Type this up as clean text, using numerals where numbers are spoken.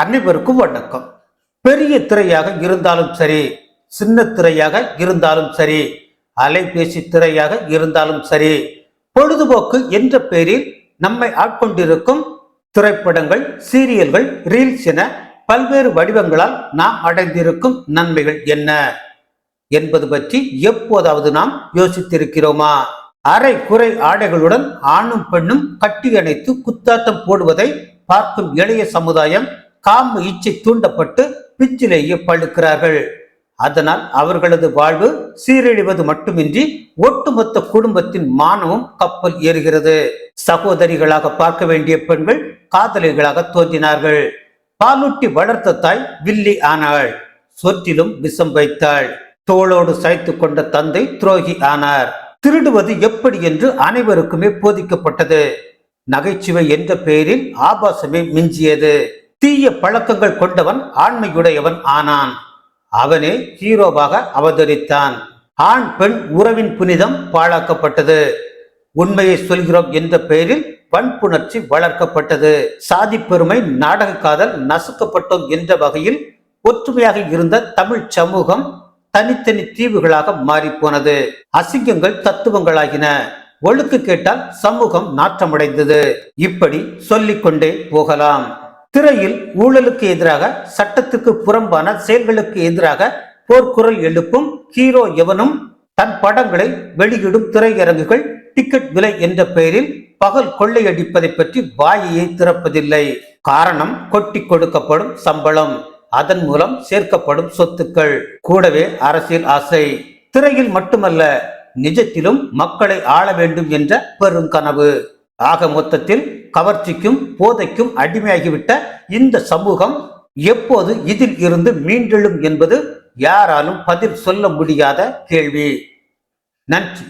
அனைவருக்கும் வணக்கம். பெரிய திரையாக இருந்தாலும் சரி, சின்ன திரையாக இருந்தாலும் சரி, அலைபேசி திரையாக இருந்தாலும் சரி, பொழுதுபோக்கு என்ற பெயரில் நம்மை ஆட்கொண்டிருக்கும் திரைப்படங்கள், சீரியல்கள், ரீல்ஸ் என பல்வேறு வடிவங்களால் நாம் அடைந்திருக்கும் நன்மைகள் என்ன என்பது பற்றி எப்போதாவது நாம் யோசித்திருக்கிறோமா? அரை குறை ஆடைகளுடன் ஆணும் பெண்ணும் கட்டி அணைத்து குத்தாட்டம் போடுவதை பார்க்கும் இளைய சமுதாயம் காம இச்சை தூண்டப்பட்டு பிச்சிலேயே பழுக்கிறார்கள். அதனால் அவர்களது வாழ்வு சீரழிவது மட்டுமின்றி ஒட்டுமொத்த குடும்பத்தின் மானமும் கப்பல் ஏறுகிறது. சகோதரிகளாக பார்க்க வேண்டிய பெண்கள் காதலிகளாக தோன்றினார்கள். பாலூட்டி வளர்த்த தாய் வில்லி ஆனாள். சொற்றிலும் விஷம் வைத்தாள். தோளோடு சாய்த்து கொண்ட தந்தை துரோகி ஆனார். திருடுவது எப்படி என்று அனைவருக்குமே போதிக்கப்பட்டது. நகைச்சுவை என்ற பெயரில் ஆபாசமே மிஞ்சியது. தீய பழக்கங்கள் கொண்டவன் ஆண்மையுடையவன் ஆனான். அவனே ஹீரோவாக அவதரித்தான். ஆண் பெண் உறவின் புனிதம் பாழாக்கப்பட்டது. உண்மையை சொல்கிறோம் என்ற பெயரில் வன்புணர்ச்சி வளர்க்கப்பட்டது. சாதி பெருமை, நாடக காதல் நசுக்கப்பட்டோம் என்ற வகையில் ஒற்றுமையாக இருந்த தமிழ் சமூகம் தனித்தனி தீவுகளாக மாறிப்போனது. அசிங்கங்கள் தத்துவங்களாகின. ஒழுக்கு கேட்டால் சமூகம் நாற்றமடைந்தது. இப்படி சொல்லிக்கொண்டே போகலாம். திரையில் ஊழலுக்கு எதிராக, சட்டத்துக்கு புறம்பான செயல்களுக்கு எதிராக போர்க்குரல் எழுப்பும் ஹீரோ எவனும் தன் படங்களை வெளியிடும் திரையரங்குகள் டிக்கெட் விலை என்ற பெயரில் பகல் கொள்ளையடிப்பதை பற்றி வாயையை திறப்பதில்லை. காரணம், கொட்டி கொடுக்கப்படும் சம்பளம், அதன் மூலம் சேர்க்கப்படும் சொத்துக்கள், கூடவே அரசியல் ஆசை. திரையில் மட்டுமல்ல, நிஜத்திலும் மக்களை ஆள வேண்டும் என்ற பெருங்கனவு. ஆக மொத்தத்தில் கவர்ச்சிக்கும் போதைக்கும் அடிமையாகிவிட்ட இந்த சமூகம் எப்போது இதில் இருந்து மீண்டெழும் என்பது யாராலும் பதில் சொல்ல முடியாத கேள்வி. நன்றி.